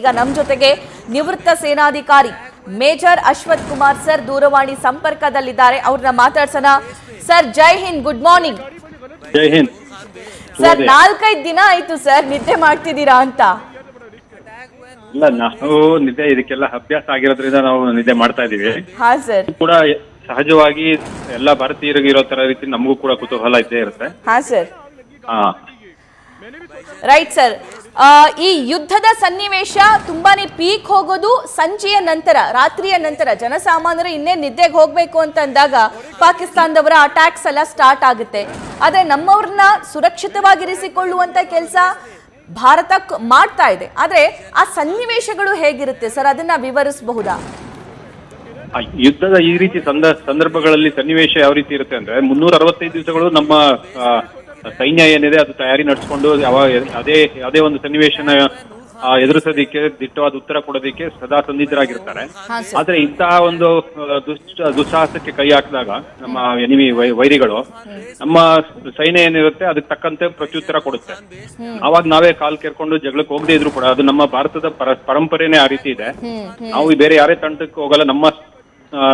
ಈಗ ನಮ್ಮ ಜೊತೆಗೆ ನಿವೃತ್ತ ಸೇನಾಧಿಕಾರಿ ಮೇಜರ್ ಅಶ್ವಥ್ ಕುಮಾರ್ ಸರ್ ದೂರವಾಣಿ ಸಂಪರ್ಕದಲ್ಲಿದ್ದಾರೆ. ಅವ್ರನ್ನ ಮಾತಾಡ್ಸೋಣ. ಸರ್ ಜೈ ಹಿಂದ್, ಗುಡ್ ಮಾರ್ನಿಂಗ್. ಜೈ ಹಿಂದ್ ಸರ್, 4-5 ದಿನ ಆಯ್ತು ಸರ್ ನಿದ್ದೆ ಮಾಡ್ತಿದ್ದೀರಾ ಅಂತ. ಇಲ್ಲ, ನಾವು ನಿದ್ದೆ ಇದಕ್ಕೆಲ್ಲ ಅಭ್ಯಾಸ ಆಗಿರೋದ್ರಿಂದ ನಾವು ನಿದ್ದೆ ಮಾಡ್ತಾ ಇದೀವಿ. ಹಾ ಸರ್. ಕೂಡ ಸಹಜವಾಗಿ ಎಲ್ಲ ಭಾರತೀಯರಿಗೆ ಇರೋ ತರ ರೀತಿ ನಮಗೂ ಕೂಡ ಕುತೂಹಲ ಇದ್ದೇ ಇರುತ್ತೆ. ಹಾ ಸರ್. Right sir. ಈ ಯುದ್ಧದ ಸನ್ನಿವೇಶ ತುಂಬಾನೇ ಪೀಕ್ ಹೋಗೋದು ಸಂಜೆಯ ನಂತರ, ರಾತ್ರಿಯ ನಂತರ. ಜನಸಾಮಾನ್ಯರು ಇನ್ನೇ ನಿದ್ದೆಗೆ ಹೋಗ್ಬೇಕು ಅಂತ ಅಂದಾಗ ಪಾಕಿಸ್ತಾನದವರ ಅಟ್ಯಾಕ್ಸ್ ಎಲ್ಲ ಸ್ಟಾರ್ಟ್ ಆಗುತ್ತೆ. ಆದ್ರೆ ನಮ್ಮವ್ರನ್ನ ಸುರಕ್ಷಿತವಾಗಿರಿಸಿಕೊಳ್ಳುವಂತ ಕೆಲಸ ಭಾರತ ಮಾಡ್ತಾ ಇದೆ. ಆದ್ರೆ ಆ ಸನ್ನಿವೇಶಗಳು ಹೇಗಿರುತ್ತೆ ಸರ್, ಅದನ್ನ ವಿವರಿಸಬಹುದಾ? ಯುದ್ಧದ ಈ ರೀತಿ ಸಂದರ್ಭಗಳಲ್ಲಿ ಸನ್ನಿವೇಶ ಯಾವ ರೀತಿ ಇರುತ್ತೆ ಅಂದ್ರೆ 365 ದಿವಸಗಳು ನಮ್ಮ ಸೈನ್ಯ ಏನಿದೆ ಅದು ತಯಾರಿ ನಡೆಸ್ಕೊಂಡು ಅದೇ ಒಂದು ಸನ್ನಿವೇಶನ ಎದುರಿಸೋದಿಕ್ಕೆ ದಿಟ್ಟವಾದ ಉತ್ತರ ಕೊಡೋದಿಕ್ಕೆ ಸದಾ ಸನ್ನಿಧರಾಗಿರ್ತಾರೆ. ಆದ್ರೆ ಇಂತಹ ಒಂದು ದುಸ್ಸಾಹಸಕ್ಕೆ ಕೈ ಹಾಕಿದಾಗ ನಮ್ಮ ಎನಿಮಿ ವೈರಿಗಳು ನಮ್ಮ ಸೈನ್ಯ ಏನಿರುತ್ತೆ ಅದಕ್ಕೆ ತಕ್ಕಂತೆ ಪ್ರತ್ಯುತ್ತರ ಕೊಡುತ್ತೆ. ಅವಾಗ ನಾವೇ ಕಾಲ್ ಕೆರ್ಕೊಂಡು ಜಗಳಕ್ಕೆ ಹೋಗದೆ ಇದ್ರು ಕೂಡ, ಅದು ನಮ್ಮ ಭಾರತದ ಪರಂಪರೆನೇ ಆ ರೀತಿ ಇದೆ. ನಾವು ಬೇರೆ ಯಾರೇ ತಂಡಕ್ಕೆ ಹೋಗಲ್ಲ, ನಮ್ಮ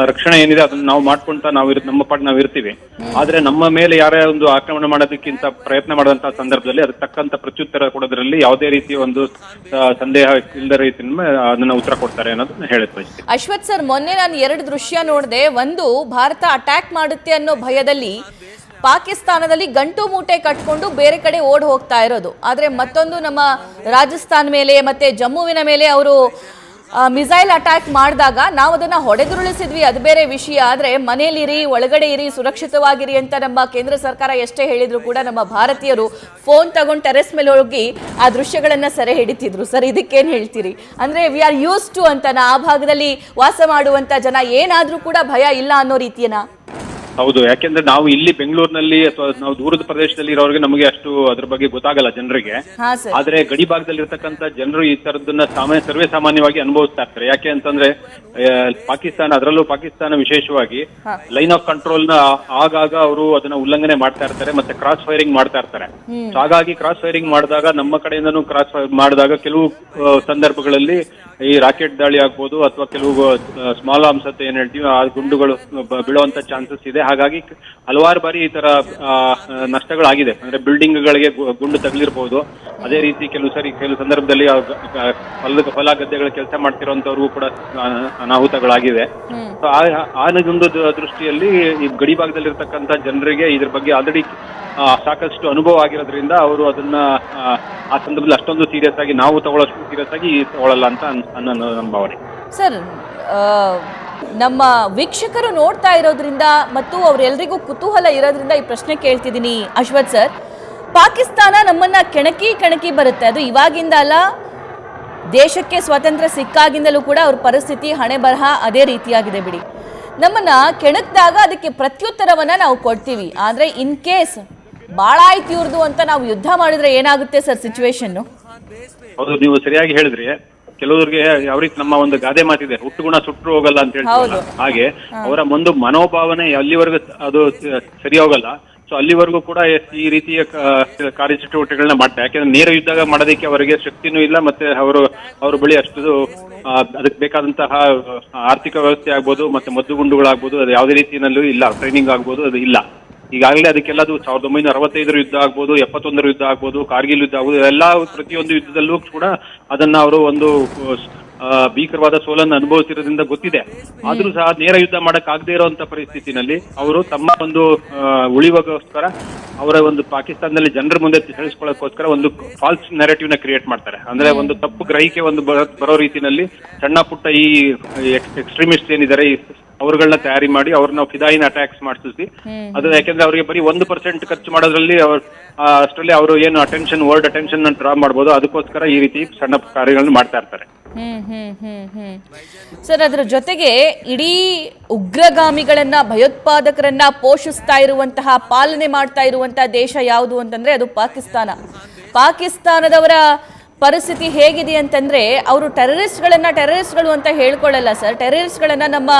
ರಕ್ಷಣೆ ಏನಿದೆ ಅದನ್ನ ನಾವು ಮಾಡ್ಕೊಂತ ನಮ್ಮ ಪಾಟ್ ನಾವು ಇರ್ತೀವಿ. ಆದ್ರೆ ನಮ್ಮ ಮೇಲೆ ಯಾರೇ ಒಂದು ಆಕ್ರಮಣ ಮಾಡೋದಕ್ಕಿಂತ ಪ್ರಯತ್ನ ಮಾಡುವಂತಹ ಸಂದರ್ಭದಲ್ಲಿ ಅದಕ್ಕೆ ತಕ್ಕಂತ ಪ್ರತ್ಯುತ್ತರ ಕೊಡೋದ್ರಲ್ಲಿ ಯಾವುದೇ ರೀತಿಯ ಒಂದು ಸಂದೇಹ ಇಲ್ಲದ ರೀತಿಯಿಂದ ಅದನ್ನ ಉತ್ತರ ಕೊಡ್ತಾರೆ ಅನ್ನೋದನ್ನ ಹೇಳುತ್ತೆ. ಅಶ್ವಥ್ ಸರ್, ಮೊನ್ನೆ ನಾನು 2 ದೃಶ್ಯ ನೋಡಿದೆ. ಒಂದು, ಭಾರತ ಅಟ್ಯಾಕ್ ಮಾಡುತ್ತೆ ಅನ್ನೋ ಭಯದಲ್ಲಿ ಪಾಕಿಸ್ತಾನದಲ್ಲಿ ಗಂಟು ಮೂಟೆ ಕಟ್ಕೊಂಡು ಬೇರೆ ಕಡೆ ಓಡ್ ಹೋಗ್ತಾ ಇರೋದು. ಆದ್ರೆ ಮತ್ತೊಂದು, ನಮ್ಮ ರಾಜಸ್ಥಾನ ಮೇಲೆ ಮತ್ತೆ ಜಮ್ಮುವಿನ ಮೇಲೆ ಅವರು ಮಿಸೈಲ್ ಅಟ್ಯಾಕ್ ಮಾಡಿದಾಗ ನಾವು ಅದನ್ನ ಹೊಡೆದುರುಳಿಸಿದ್ವಿ, ಅದು ಬೇರೆ ವಿಷಯ. ಆದ್ರೆ ಮನೇಲಿರಿ, ಒಳಗಡೆ ಇರಿ, ಸುರಕ್ಷಿತವಾಗಿರಿ ಅಂತ ನಮ್ಮ ಕೇಂದ್ರ ಸರ್ಕಾರ ಎಷ್ಟೇ ಹೇಳಿದ್ರು ಕೂಡ ನಮ್ಮ ಭಾರತೀಯರು ಫೋನ್ ತಗೊಂಡು ಟೆರೆಸ್ ಮೇಲೆ ಹೋಗಿ ಆ ದೃಶ್ಯಗಳನ್ನ ಸೆರೆ ಹಿಡಿತಿದ್ರು. ಸರ್, ಇದಕ್ಕೇನ್ ಹೇಳ್ತೀರಿ? ಅಂದ್ರೆ ವಿ ಆರ್ ಯೂಸ್ ಟು ಅಂತ, ಆ ಭಾಗದಲ್ಲಿ ವಾಸ ಮಾಡುವಂತ ಜನ ಏನಾದ್ರೂ ಕೂಡ ಭಯ ಇಲ್ಲ ಅನ್ನೋ ರೀತಿಯನ್ನ? ಹೌದು, ಯಾಕೆಂದ್ರೆ ನಾವು ಇಲ್ಲಿ ಬೆಂಗಳೂರಿನಲ್ಲಿ ಅಥವಾ ನಾವು ದೂರದ ಪ್ರದೇಶದಲ್ಲಿ ಇರೋರಿಗೆ ನಮಗೆ ಅಷ್ಟು ಅದ್ರ ಬಗ್ಗೆ ಗೊತ್ತಾಗಲ್ಲ ಜನರಿಗೆ. ಆದ್ರೆ ಗಡಿ ಭಾಗದಲ್ಲಿ ಇರ್ತಕ್ಕಂಥ ಜನರು ಈ ತರದನ್ನ ಸರ್ವೇ ಸಾಮಾನ್ಯವಾಗಿ ಅನುಭವಿಸ್ತಾ ಇರ್ತಾರೆ. ಯಾಕೆ ಅಂತಂದ್ರೆ ಪಾಕಿಸ್ತಾನ, ಅದರಲ್ಲೂ ಪಾಕಿಸ್ತಾನ ವಿಶೇಷವಾಗಿ ಲೈನ್ ಆಫ್ ಕಂಟ್ರೋಲ್ ನ ಆಗಾಗ ಅವರು ಅದನ್ನ ಉಲ್ಲಂಘನೆ ಮಾಡ್ತಾ ಇರ್ತಾರೆ, ಮತ್ತೆ ಕ್ರಾಸ್ ಫೈರಿಂಗ್ ಮಾಡ್ತಾ ಇರ್ತಾರೆ. ಹಾಗಾಗಿ ಕ್ರಾಸ್ ಫೈರಿಂಗ್ ಮಾಡಿದಾಗ, ನಮ್ಮ ಕಡೆಯಿಂದನೂ ಕ್ರಾಸ್ ಫೈರ್ ಮಾಡಿದಾಗ ಕೆಲವು ಸಂದರ್ಭಗಳಲ್ಲಿ ಈ ರಾಕೆಟ್ ದಾಳಿ ಆಗ್ಬೋದು ಅಥವಾ ಕೆಲವು ಸ್ಮಾಲ್ ಆರ್ಮ್ಸ್ ಅಂತ ಏನ್ ಹೇಳ್ತೀವಿ ಆ ಗುಂಡುಗಳು ಬೀಳುವಂತ ಚಾನ್ಸಸ್ ಇದೆ. ಹಾಗಾಗಿ ಹಲವಾರು ಬಾರಿ ಈ ತರ ನಷ್ಟಗಳಾಗಿದೆ. ಅಂದ್ರೆ ಬಿಲ್ಡಿಂಗ್ ಗಳಿಗೆ ಗುಂಡು ತಗಲಿರ್ಬಹುದು. ಅದೇ ರೀತಿ ಕೆಲವು ಸಂದರ್ಭದಲ್ಲಿ ಹೊಲ ಗದ್ದೆಗಳ ಕೆಲಸ ಮಾಡ್ತಿರೋಂಥವ್ರಿಗೂ ಕೂಡ ಅನಾಹುತಗಳಾಗಿದೆ. ಆ ಒಂದು ದೃಷ್ಟಿಯಲ್ಲಿ ಈ ಗಡಿ ಭಾಗದಲ್ಲಿರ್ತಕ್ಕಂಥ ಜನರಿಗೆ ಇದ್ರ ಬಗ್ಗೆ ಆಲ್ರೆಡಿ ಸಾಕಷ್ಟು ಅನುಭವ ಆಗಿರೋದ್ರಿಂದ ಅವರು ಅದನ್ನ ಆ ಸಂದರ್ಭದಲ್ಲಿ ಅಷ್ಟೊಂದು ಸೀರಿಯಸ್ ಆಗಿ ನಾವು ತಗೊಳ್ಳೋಷ್ಟು ಸೀರಿಯಸ್ ಆಗಿ ತಗೊಳ್ಳಲ್ಲ ಅಂತ ನನ್ನ ಭಾವನೆ. ಸರ್, ನಮ್ಮ ವೀಕ್ಷಕರು ನೋಡ್ತಾ ಇರೋದ್ರಿಂದ ಮತ್ತು ಅವರೆಲ್ಲರಿಗೂ ಕುತೂಹಲ ಇರೋದ್ರಿಂದ ಈ ಪ್ರಶ್ನೆ ಕೇಳ್ತಿದ್ದೀನಿ ಅಶ್ವಥ್ ಸರ್. ಪಾಕಿಸ್ತಾನ ನಮ್ಮನ್ನ ಕೆಣಕಿ ಬರುತ್ತೆ. ಅದು ಇವಾಗಿಂದ ಅಲ್ಲ, ದೇಶಕ್ಕೆ ಸ್ವಾತಂತ್ರ್ಯ ಸಿಕ್ಕಾಗಿಂದಲೂ ಕೂಡ ಅವ್ರ ಪರಿಸ್ಥಿತಿ, ಹಣೆ ಬರಹ ಅದೇ ರೀತಿಯಾಗಿದೆ ಬಿಡಿ. ನಮ್ಮನ್ನ ಕೆಣಕ್ದಾಗ ಅದಕ್ಕೆ ಪ್ರತ್ಯುತ್ತರವನ್ನ ನಾವು ಕೊಡ್ತೀವಿ. ಆದ್ರೆ ಇನ್ ಕೇಸ್ ಬಾಳ ಆಯ್ತು ಇವ್ರದು ಅಂತ ನಾವು ಯುದ್ಧ ಮಾಡಿದ್ರೆ ಏನಾಗುತ್ತೆ ಸರ್ ಸಿಚುವೇಶನ್? ಹೌದು, ನೀವು ಸರಿಯಾಗಿ ಹೇಳಿದ್ರಿ. ಕೆಲವರಿಗೆ ಯಾವ ರೀತಿ ನಮ್ಮ ಒಂದು ಗಾದೆ ಮಾತಿದೆ, ಹುಟ್ಟುಗುಣ ಸುಟ್ಟರು ಹೋಗಲ್ಲ ಅಂತ ಹೇಳ್ತೀವಲ್ಲ, ಹಾಗೆ ಅವರ ಒಂದು ಮನೋಭಾವನೆ ಅಲ್ಲಿವರೆಗೂ ಅದು ಸರಿ ಹೋಗಲ್ಲ. ಸೊ ಅಲ್ಲಿವರೆಗೂ ಕೂಡ ಈ ರೀತಿಯ ಕಾರ್ಯಚಟುವಟಿಕೆಗಳನ್ನ ಮಾಡ್ತಾರೆ. ಯಾಕೆಂದ್ರೆ ನೇರ ಯುದ್ಧ ಮಾಡೋದಕ್ಕೆ ಅವರಿಗೆ ಶಕ್ತಿನೂ ಇಲ್ಲ, ಮತ್ತೆ ಅವ್ರ ಬಳಿ ಅಷ್ಟು ಅದಕ್ಕೆ ಬೇಕಾದಂತಹ ಆರ್ಥಿಕ ವ್ಯವಸ್ಥೆ ಆಗ್ಬೋದು, ಮತ್ತೆ ಮದ್ದುಗುಂಡುಗಳಾಗ್ಬೋದು, ಅದು ಯಾವುದೇ ರೀತಿಯಲ್ಲೂ ಇಲ್ಲ. ಟ್ರೈನಿಂಗ್ ಆಗ್ಬೋದು, ಅದು ಇಲ್ಲ. ಈಗಾಗಲೇ ಅದಕ್ಕೆಲ್ಲ 1965 ಯುದ್ಧ ಆಗ್ಬೋದು, 71 ಯುದ್ಧ ಆಗ್ಬೋದು, ಕಾರ್ಗಿಲ್ ಯುದ್ಧ ಆಗ್ಬೋದು, ಎಲ್ಲ ಪ್ರತಿಯೊಂದು ಯುದ್ಧದಲ್ಲೂ ಕೂಡ ಅದನ್ನ ಅವರು ಒಂದು ಭೀಕರವಾದ ಸೋಲನ್ನು ಅನುಭವಿಸಿರೋದ್ರಿಂದ ಗೊತ್ತಿದೆ. ಆದ್ರೂ ಸಹ ನೇರ ಯುದ್ಧ ಮಾಡಕ್ ಆಗದೆ ಇರುವಂತ ಪರಿಸ್ಥಿತಿನಲ್ಲಿ ಅವರು ತಮ್ಮ ಒಂದು ಉಳಿವಿಗೋಸ್ಕರ ಅವರ ಒಂದು ಪಾಕಿಸ್ತಾನದಲ್ಲಿ ಜನರ ಮುಂದೆ ತಿಳಿಸ್ಕೊಳ್ಳೋಕೋಸ್ಕರ ಒಂದು ಫಾಲ್ಸ್ ನೆರೇಟಿವ್ ನ ಕ್ರಿಯೇಟ್ ಮಾಡ್ತಾರೆ. ಅಂದ್ರೆ ಒಂದು ತಪ್ಪು ಗ್ರಹಿಕೆ ಒಂದು ಬರೋ ರೀತಿನಲ್ಲಿ ಸಣ್ಣ ಪುಟ್ಟ ಈ ಎಕ್ಸ್ಟ್ರೀಮಿಸ್ಟ್ ಏನಿದ್ದಾರೆ ಅವ್ರಗಳನ್ನ ತಯಾರಿ ಮಾಡಿ ಅವ್ರನ್ನ ಫಿದಾಯಿನ್ ಅಟ್ಯಾಕ್ಸ್ ಮಾಡಿಸಿ, ಅದು ಯಾಕೆಂದ್ರೆ ಅವರಿಗೆ ಬರೀ 1% ಖರ್ಚು ಮಾಡೋದ್ರಲ್ಲಿ ಅಷ್ಟರಲ್ಲಿ ಅವರು ಏನು ವರ್ಲ್ಡ್ ಅಟೆನ್ಷನ್ ಡ್ರಾ ಮಾಡ್ಬೋದು, ಅದಕ್ಕೋಸ್ಕರ ಈ ರೀತಿ ಸಣ್ಣ ಕಾರ್ಯಗಳನ್ನ ಮಾಡ್ತಾ ಇರ್ತಾರೆ. ಸರ್, ಅದರ ಜೊತೆಗೆ ಇಡೀ ಉಗ್ರಗಾಮಿಗಳನ್ನ, ಭಯೋತ್ಪಾದಕರನ್ನ ಪೋಷಿಸ್ತಾ ಇರುವಂತಹ, ಪಾಲನೆ ಮಾಡ್ತಾ ಇರುವಂತಹ ದೇಶ ಯಾವುದು ಅಂತಂದ್ರೆ ಅದು ಪಾಕಿಸ್ತಾನ. ಪಾಕಿಸ್ತಾನದವರ ಪರಿಸ್ಥಿತಿ ಹೇಗಿದೆ ಅಂತಂದ್ರೆ, ಅವರು ಟೆರರಿಸ್ಟ್ಗಳು ಅಂತ ಹೇಳ್ಕೊಳ್ಳಲ್ಲ ಸರ್. ಟೆರರಿಸ್ಟ್ಗಳನ್ನ ನಮ್ಮ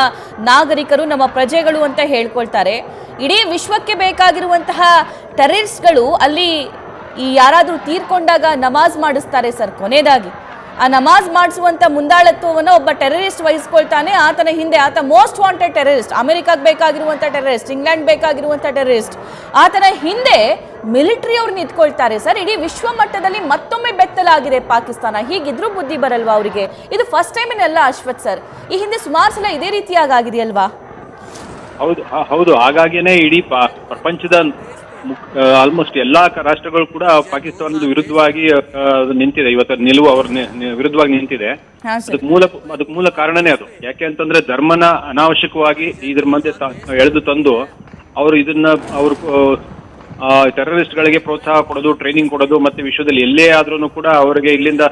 ನಾಗರಿಕರು, ನಮ್ಮ ಪ್ರಜೆಗಳು ಅಂತ ಹೇಳ್ಕೊಳ್ತಾರೆ. ಇಡೀ ವಿಶ್ವಕ್ಕೆ ಬೇಕಾಗಿರುವಂತಹ ಟೆರರಿಸ್ಟ್ಗಳು ಅಲ್ಲಿ ಈ ಯಾರಾದರೂ ತೀರ್ಕೊಂಡಾಗ ನಮಾಜ್ ಮಾಡಿಸ್ತಾರೆ ಸರ್ ಕೊನೆಯದಾಗಿ. ಆ ನಮಾಜ್ ಮಾಡಿಸುವಂತ ಮುಂದಾಳತ್ವವನ್ನು ಒಬ್ಬ ಟೆರರಿಸ್ಟ್ ವಹಿಸ್ಕೊಳ್ತಾನೆ. ಆತನ ಹಿಂದೆ ಆತ ಮೋಸ್ಟ್ ವಾಂಟೆಡ್ ಟೆರರಿಸ್ಟ್, ಅಮೆರಿಕಾಗೆ ಬೇಕಾಗಿರುವಂತ ಟೆರರಿಸ್ಟ್, ಇಂಗ್ಲೆಂಡ್ ಬೇಕಾಗಿರುವಂತ ಟೆರರಿಸ್ಟ್, ಆತನ ಹಿಂದೆ ಮಿಲಿಟರಿ ಅವ್ರು ನಿಂತ್ಕೊಳ್ತಾರೆ ಸರ್. ಇಡೀ ವಿಶ್ವ ಮಟ್ಟದಲ್ಲಿ ಮತ್ತೊಮ್ಮೆ ಬೆತ್ತಲಾಗಿದೆ ಪಾಕಿಸ್ತಾನ. ಹೀಗಿದ್ರೂ ಬುದ್ಧಿ ಬರಲ್ವಾ ಅವರಿಗೆ? ಇದು ಫಸ್ಟ್ ಟೈಮ್ ಎಲ್ಲ ಅಶ್ವಥ್ ಸರ್, ಈ ಹಿಂದೆ ಸುಮಾರು ಸಲ ಇದೇ ರೀತಿಯಾಗಿ ಆಗಿದೆಯಲ್ವಾ? ಹೌದು. ಹಾಗಾಗಿನೇ ಇಡೀ ಪ್ರಪಂಚದ ಆಲ್ಮೋಸ್ಟ್ ಎಲ್ಲಾ ರಾಷ್ಟ್ರಗಳು ಕೂಡ ಪಾಕಿಸ್ತಾನದ ವಿರುದ್ಧವಾಗಿ ನಿಂತಿದೆ. ಇವತ್ತು ನಿಲುವು ಅವ್ರ ವಿರುದ್ಧವಾಗಿ ನಿಂತಿದೆ. ಅದಕ್ಕೆ ಮೂಲ ಕಾರಣನೇ ಅದು. ಯಾಕೆ ಅಂತಂದ್ರೆ ಧರ್ಮನ ಅನಾವಶ್ಯಕವಾಗಿ ಇದ್ರ ಮಧ್ಯೆ ಎಳೆದು ತಂದು ಅವರು ಅವರು ಟೆರರಿಸ್ಟ್ ಗಳಿಗೆ ಪ್ರೋತ್ಸಾಹ ಕೊಡೋದು, ಟ್ರೈನಿಂಗ್ ಕೊಡೋದು, ಮತ್ತೆ ವಿಶ್ವದಲ್ಲಿ ಎಲ್ಲೇ ಆದ್ರೂ ಕೂಡ ಅವರಿಗೆ ಇಲ್ಲಿಂದ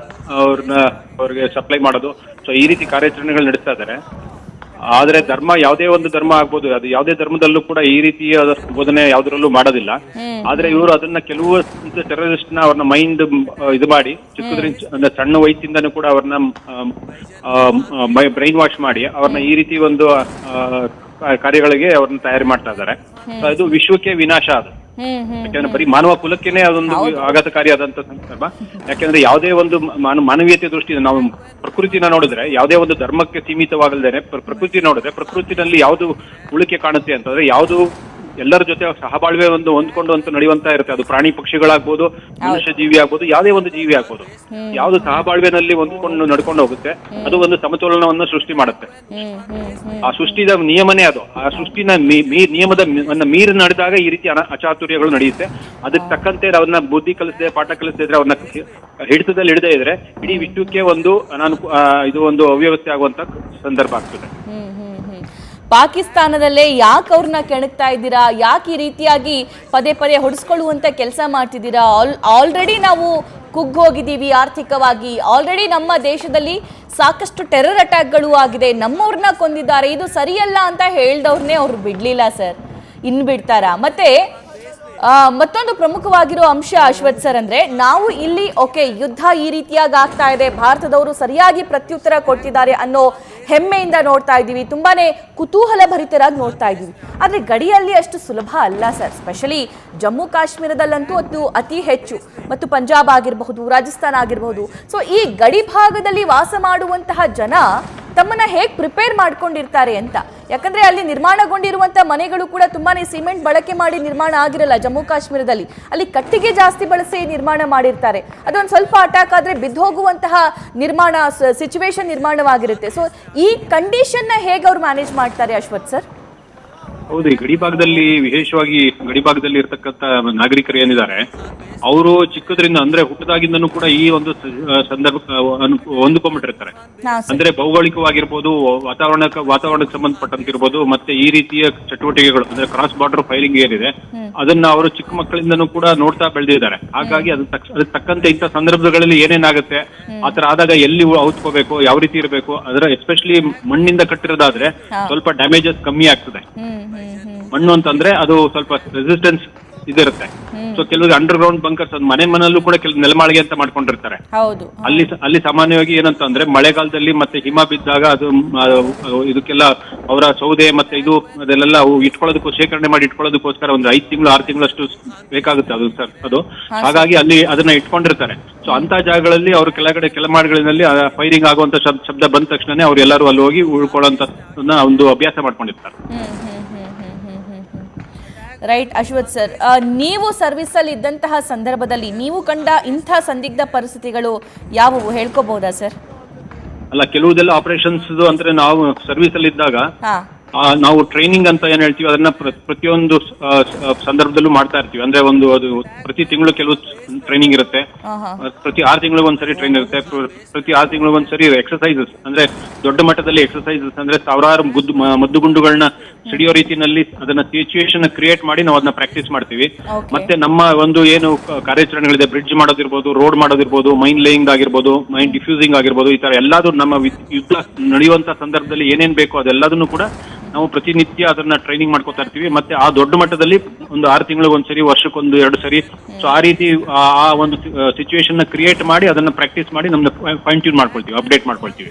ಅವ್ರಿಗೆ ಸಪ್ಲೈ ಮಾಡೋದು. ಸೊ ಈ ರೀತಿ ಕಾರ್ಯಾಚರಣೆಗಳು ನಡೆಸ್ತಾ ಇದ್ದಾರೆ. ಆದ್ರೆ ಧರ್ಮ ಯಾವುದೇ ಒಂದು ಧರ್ಮ ಆಗ್ಬೋದು, ಅದು ಯಾವುದೇ ಧರ್ಮದಲ್ಲೂ ಕೂಡ ಈ ರೀತಿಯ ಬೋಧನೆ ಯಾವ್ದ್ರಲ್ಲೂ ಮಾಡೋದಿಲ್ಲ. ಆದ್ರೆ ಇವರು ಅದನ್ನ ಕೆಲವು ಟೆರರಿಸ್ಟ್ ನ ಅವ್ರನ್ನ ಮೈಂಡ್ ಇದು ಮಾಡಿ ಚಿಕ್ಕದ್ರಿಂದ ಸಣ್ಣ ವಯಸ್ಸಿಂದನೂ ಕೂಡ ಅವ್ರನ್ನ ಬ್ರೈನ್ ವಾಶ್ ಮಾಡಿ ಅವ್ರನ್ನ ಈ ರೀತಿ ಒಂದು ಕಾರ್ಯಗಳಿಗೆ ಅವ್ರನ್ನ ತಯಾರಿ ಮಾಡ್ತಾ ಇದ್ದಾರೆ. ಅದು ವಿಶ್ವಕ್ಕೆ ವಿನಾಶ. ಅದು ಯಾಕಂದ್ರೆ ಬರೀ ಮಾನವ ಕುಲಕ್ಕೇನೆ ಅದೊಂದು ಆಘಾತಕಾರಿಯಾದಂತ ಸಂದರ್ಭ. ಯಾಕೆಂದ್ರೆ ಯಾವುದೇ ಒಂದು ಮಾನವೀಯತೆ ದೃಷ್ಟಿಯಿಂದ ನಾವು ಪ್ರಕೃತಿನ ನೋಡಿದ್ರೆ, ಯಾವುದೇ ಒಂದು ಧರ್ಮಕ್ಕೆ ಸೀಮಿತವಾಗಲ್ದೇನೆ ಪ್ರಕೃತಿ ನೋಡಿದ್ರೆ, ಪ್ರಕೃತಿನಲ್ಲಿ ಯಾವ್ದು ಉಳಿಕೆ ಕಾಣುತ್ತೆ ಅಂತಂದ್ರೆ ಯಾವ್ದು ಎಲ್ಲರ ಜೊತೆ ಸಹಬಾಳ್ವೆ ಒಂದು ಹೊಂದ್ಕೊಂಡು ಅಂತ ನಡೆಯುವಂತ ಇರುತ್ತೆ. ಅದು ಪ್ರಾಣಿ ಪಕ್ಷಿಗಳಾಗ್ಬೋದು, ಮನುಷ್ಯ ಜೀವಿ ಆಗ್ಬೋದು, ಯಾವುದೇ ಒಂದು ಜೀವಿ ಆಗ್ಬೋದು. ಯಾವ್ದು ಸಹಬಾಳ್ವೆನಲ್ಲಿ ಹೊಂದ್ಕೊಂಡು ನಡ್ಕೊಂಡು ಹೋಗುತ್ತೆ ಅದು ಒಂದು ಸಮತೋಲನವನ್ನು ಸೃಷ್ಟಿ ಮಾಡುತ್ತೆ. ಆ ಸೃಷ್ಟಿದ ನಿಯಮನೇ ಅದು. ಆ ಸೃಷ್ಟಿನ ನಿಯಮದ ಮೀರಿ ನಡೆದಾಗ ಈ ರೀತಿ ಅಚಾತುರ್ಯಗಳು ನಡೆಯುತ್ತೆ. ಅದಕ್ಕೆ ತಕ್ಕಂತೆ ಅವ್ರನ್ನ ಬುದ್ಧಿ ಕಲಿಸದೆ, ಪಾಠ ಕಲಿಸದೇ ಇದ್ರೆ, ಅವ್ರನ್ನ ಹಿಡಿತದಲ್ಲಿ ಹಿಡದೇ ಇದ್ರೆ ಇಡೀ ವಿಶ್ವಕ್ಕೆ ಒಂದು ಇದು ಒಂದು ಅವ್ಯವಸ್ಥೆ ಆಗುವಂತ ಸಂದರ್ಭ ಆಗ್ತದೆ. ಪಾಕಿಸ್ತಾನದಲ್ಲೇ ಯಾಕೆ ಅವ್ರನ್ನ ಕೆಣಕ್ತಾ ಇದ್ದೀರಾ? ಯಾಕೆ ಈ ರೀತಿಯಾಗಿ ಪದೇ ಪದೇ ಹೊಡೆಸ್ಕೊಳ್ಳುವಂತ ಕೆಲಸ ಮಾಡ್ತಿದ್ದೀರಾ? ಆಲ್ರೆಡಿ ನಾವು ಕುಗ್ಗೋಗಿದ್ದೀವಿ ಆರ್ಥಿಕವಾಗಿ. ಆಲ್ರೆಡಿ ನಮ್ಮ ದೇಶದಲ್ಲಿ ಸಾಕಷ್ಟು ಟೆರರ್ ಅಟ್ಯಾಕ್ಗಳು ಆಗಿದೆ, ನಮ್ಮವ್ರನ್ನ ಕೊಂದಿದ್ದಾರೆ. ಇದು ಸರಿಯಲ್ಲ ಅಂತ ಹೇಳ್ದವ್ರನ್ನೇ ಅವ್ರು ಬಿಡ್ಲಿಲ್ಲ ಸರ್, ಇನ್ನು ಬಿಡ್ತಾರಾ? ಮತ್ತೆ ಮತ್ತೊಂದು ಪ್ರಮುಖವಾಗಿರೋ ಅಂಶ ಅಶ್ವಥ್ ಸರ್ ಅಂದ್ರೆ, ನಾವು ಇಲ್ಲಿ ಓಕೆ ಯುದ್ಧ ಈ ರೀತಿಯಾಗಿ ಆಗ್ತಾ ಇದೆ, ಭಾರತದವರು ಸರಿಯಾಗಿ ಪ್ರತ್ಯುತ್ತರ ಕೊಡ್ತಿದ್ದಾರೆ ಅನ್ನೋ ಹೆಮ್ಮೆಯಿಂದ ನೋಡ್ತಾ ಇದ್ದೀವಿ, ತುಂಬಾನೇ ಕುತೂಹಲ ಭರಿತರಾಗಿ ನೋಡ್ತಾ ಇದ್ದೀವಿ. ಆದ್ರೆ ಗಡಿಯಲ್ಲಿ ಅಷ್ಟು ಸುಲಭ ಅಲ್ಲ ಸರ್. ಸ್ಪೆಷಲಿ ಜಮ್ಮು ಕಾಶ್ಮೀರದಲ್ಲಂತೂ ಅದು ಅತಿ ಹೆಚ್ಚು, ಮತ್ತು ಪಂಜಾಬ್ ಆಗಿರಬಹುದು, ರಾಜಸ್ಥಾನ ಆಗಿರಬಹುದು. ಸೊ ಈ ಗಡಿ ಭಾಗದಲ್ಲಿ ವಾಸ ಮಾಡುವಂತಹ ಜನ ತಮ್ಮನ್ನ ಹೇಗೆ ಪ್ರಿಪೇರ್ ಮಾಡ್ಕೊಂಡಿರ್ತಾರೆ ಅಂತ. ಯಾಕಂದ್ರೆ ಅಲ್ಲಿ ನಿರ್ಮಾಣಗೊಂಡಿರುವಂತಹ ಮನೆಗಳು ಕೂಡ ತುಂಬಾನೇ ಸಿಮೆಂಟ್ ಬಳಕೆ ಮಾಡಿ ನಿರ್ಮಾಣ ಆಗಿರಲ್ಲ. ಜಮ್ಮು ಕಾಶ್ಮೀರದಲ್ಲಿ ಅಲ್ಲಿ ಕಟ್ಟಿಗೆ ಜಾಸ್ತಿ ಬಳಸಿ ನಿರ್ಮಾಣ ಮಾಡಿರ್ತಾರೆ. ಅದೊಂದು ಸ್ವಲ್ಪ ಅಟ್ಯಾಕ್ ಆದ್ರೆ ಬಿದ್ದು ಹೋಗುವಂತಹ ನಿರ್ಮಾಣ ಸಿಚುವೇಶನ್ ನಿರ್ಮಾಣವಾಗಿರುತ್ತೆ. ಸೊ ಈ ಕಂಡೀಷನ್ ನ ಹೇಗೆ ಅವ್ರು ಮ್ಯಾನೇಜ್ ಮಾಡ್ತಾರೆ ಅಶ್ವಥ್ ಸರ್? ಹೌದು, ಈ ಗಡಿ ಭಾಗದಲ್ಲಿ ವಿಶೇಷವಾಗಿ ಗಡಿ ಭಾಗದಲ್ಲಿ ಇರ್ತಕ್ಕಂಥ ನಾಗರಿಕರು ಏನಿದ್ದಾರೆ ಅವರು ಚಿಕ್ಕದ್ರಿಂದ ಅಂದ್ರೆ ಹುಟ್ಟದಾಗಿಂದನೂ ಕೂಡ ಈ ಒಂದು ಸಂದರ್ಭ ಹೊಂದ್ಕೊಂಡ್ಬಿಟ್ಟಿರ್ತಾರೆ. ಅಂದ್ರೆ ಭೌಗೋಳಿಕವಾಗಿರ್ಬೋದು, ವಾತಾವರಣಕ್ಕೆ ಸಂಬಂಧಪಟ್ಟಂತಿರ್ಬೋದು, ಮತ್ತೆ ಈ ರೀತಿಯ ಚಟುವಟಿಕೆಗಳು ಅಂದ್ರೆ ಕ್ರಾಸ್ ಬಾರ್ಡರ್ ಫೈರಿಂಗ್ ಏನಿದೆ ಅದನ್ನ ಅವರು ಚಿಕ್ಕ ಮಕ್ಕಳಿಂದನೂ ಕೂಡ ನೋಡ್ತಾ ಬೆಳೆದಿದ್ದಾರೆ. ಹಾಗಾಗಿ ಅದಕ್ಕೆ ತಕ್ಕಂತೆ ಇಂಥ ಸಂದರ್ಭಗಳಲ್ಲಿ ಏನೇನಾಗುತ್ತೆ, ಆತರ ಆದಾಗ ಎಲ್ಲಿ ಔತ್ಕೋಬೇಕು, ಯಾವ ರೀತಿ ಇರಬೇಕು, ಅದರ ಎಸ್ಪೆಷಲಿ ಮಣ್ಣಿಂದ ಕಟ್ಟಿರೋದಾದ್ರೆ ಸ್ವಲ್ಪ ಡ್ಯಾಮೇಜಸ್ ಕಮ್ಮಿ ಆಗ್ತದೆ. ಮಣ್ಣು ಅಂತಂದ್ರೆ ಅದು ಸ್ವಲ್ಪ ರೆಸಿಸ್ಟೆನ್ಸ್ ಇದಿರುತ್ತೆ. ಸೊ ಕೆಲವು ಅಂಡರ್ ಗ್ರೌಂಡ್ ಬಂಕರ್ಸ್ ಮನೆಯಲ್ಲೂ ಕೂಡ ಕೆಲವು ನೆಲಮಾಳಿಗೆ ಅಂತ ಮಾಡ್ಕೊಂಡಿರ್ತಾರೆ. ಅಲ್ಲಿ ಸಾಮಾನ್ಯವಾಗಿ ಏನಂತಂದ್ರೆ ಮಳೆಗಾಲದಲ್ಲಿ ಮತ್ತೆ ಹಿಮ ಬಿದ್ದಾಗ ಅದು ಇದಕ್ಕೆಲ್ಲ ಅವರ ಸೌದೆ ಮತ್ತೆ ಇದು ಅದೆಲ್ಲ ಇಟ್ಕೊಳ್ಳೋದಕ್ಕೂ ಶೇಖರಣೆ ಮಾಡಿ ಇಟ್ಕೊಳ್ಳೋದಕ್ಕೋಸ್ಕರ ಒಂದು 5 ತಿಂಗಳು 6 ತಿಂಗಳಷ್ಟು ಬೇಕಾಗುತ್ತೆ ಅದು ಸರ್. ಅದು ಹಾಗಾಗಿ ಅಲ್ಲಿ ಅದನ್ನ ಇಟ್ಕೊಂಡಿರ್ತಾರೆ. ಸೊ ಅಂತ ಜಾಗಗಳಲ್ಲಿ ಅವರು ಕೆಲ ಮಾಡಿಗಳಲ್ಲಿ ಫೈರಿಂಗ್ ಆಗುವಂತ ಶಬ್ದ ಬಂದ ತಕ್ಷಣ ಅವ್ರು ಎಲ್ಲರೂ ಅಲ್ಲಿ ಹೋಗಿ ಉಳ್ಕೊಳ್ಳೋಂತ ಒಂದು ಅಭ್ಯಾಸ ಮಾಡ್ಕೊಂಡಿರ್ತಾರೆ. ರೈಟ್ ಅಶ್ವಥ್ ಸರ್, ನೀವು ಸರ್ವಿಸ್ ಅಲ್ಲಿ ಇದ್ದಂತಹ ಸಂದರ್ಭದಲ್ಲಿ ನೀವು ಕಂಡ ಇಂಥ ಸಂದಿಗ್ಧ ಪರಿಸ್ಥಿತಿಗಳು ಯಾವುವು ಹೇಳ್ಕೋಬಹುದಾ ಸರ್? ಅಲ್ಲ, ಕೆಲವುದೆಲ್ಲ ಆಪರೇಷನ್ಸ್ ಅಂದ್ರೆ ನಾವು ಸರ್ವಿಸ್ ಅಲ್ಲಿ ಇದ್ದಾಗ ನಾವು ಟ್ರೈನಿಂಗ್ ಅಂತ ಏನ್ ಹೇಳ್ತೀವಿ ಅದನ್ನ ಪ್ರತಿಯೊಂದು ಸಂದರ್ಭದಲ್ಲೂ ಮಾಡ್ತಾ ಇರ್ತೀವಿ. ಅಂದ್ರೆ ಅದು ಪ್ರತಿ ತಿಂಗಳು ಕೆಲವು ಟ್ರೈನಿಂಗ್ ಇರುತ್ತೆ, ಪ್ರತಿ 6 ತಿಂಗಳಿಗೊಂದ್ಸರಿ ಟ್ರೈನ್ ಇರುತ್ತೆ, ಪ್ರತಿ 6 ತಿಂಗಳಿಗೊಂದ್ಸರಿ ಎಕ್ಸರ್ಸೈಸಸ್ ಅಂದ್ರೆ ದೊಡ್ಡ ಮಟ್ಟದಲ್ಲಿ ಎಕ್ಸರ್ಸೈಸಸ್ ಅಂದ್ರೆ ಸಾವಿರಾರು ಮದ್ದುಗುಂಡುಗಳನ್ನ ಸಿಡಿಯೋ ರೀತಿಯಲ್ಲಿ ಅದನ್ನ ಸಿಚುವೇಶನ್ ಕ್ರಿಯೇಟ್ ಮಾಡಿ ನಾವು ಅದನ್ನ ಪ್ರಾಕ್ಟೀಸ್ ಮಾಡ್ತೀವಿ. ಮತ್ತೆ ನಮ್ಮ ಒಂದು ಏನು ಕಾರ್ಯಾಚರಣೆಗಳಿದೆ, ಬ್ರಿಡ್ಜ್ ಮಾಡೋದಿರ್ಬೋದು, ರೋಡ್ ಮಾಡೋದಿರ್ಬೋದು, ಮೈನ್ ಲೇಯಿಂಗ್ ಆಗಿರ್ಬೋದು, ಮೈನ್ ಡಿಫ್ಯೂಸಿಂಗ್ ಆಗಿರ್ಬೋದು, ಈ ತರ ಎಲ್ಲಾದ್ರೂ ನಮ್ಮ ಯುದ್ಧ ನಡೆಯುವಂತ ಸಂದರ್ಭದಲ್ಲಿ ಏನೇನ್ ಬೇಕು ಅದೆಲ್ಲದನ್ನು ಕೂಡ ನಾವು ಪ್ರತಿನಿತ್ಯ ಅದನ್ನ ಟ್ರೈನಿಂಗ್ ಮಾಡ್ಕೊತಾ ಇರ್ತೀವಿ. ಮತ್ತೆ ಆ ದೊಡ್ಡ ಮಟ್ಟದಲ್ಲಿ ಒಂದು 6 ತಿಂಗಳಿಗೆ ಒಂದ್ಸರಿ, ವರ್ಷಕ್ಕೊಂದು 2 ಸರಿ, ಸೊ ಆ ರೀತಿ ಆ ಒಂದು ಸಿಚುವೇಶನ್ ನ ಕ್ರಿಯೇಟ್ ಮಾಡಿ ಅದನ್ನ ಪ್ರಾಕ್ಟೀಸ್ ಮಾಡಿ ನಮ್ನ ಫೈನ್ ಟ್ಯೂನ್ ಮಾಡ್ಕೊಳ್ತೀವಿ, ಅಪ್ಡೇಟ್ ಮಾಡ್ಕೊಳ್ತೀವಿ.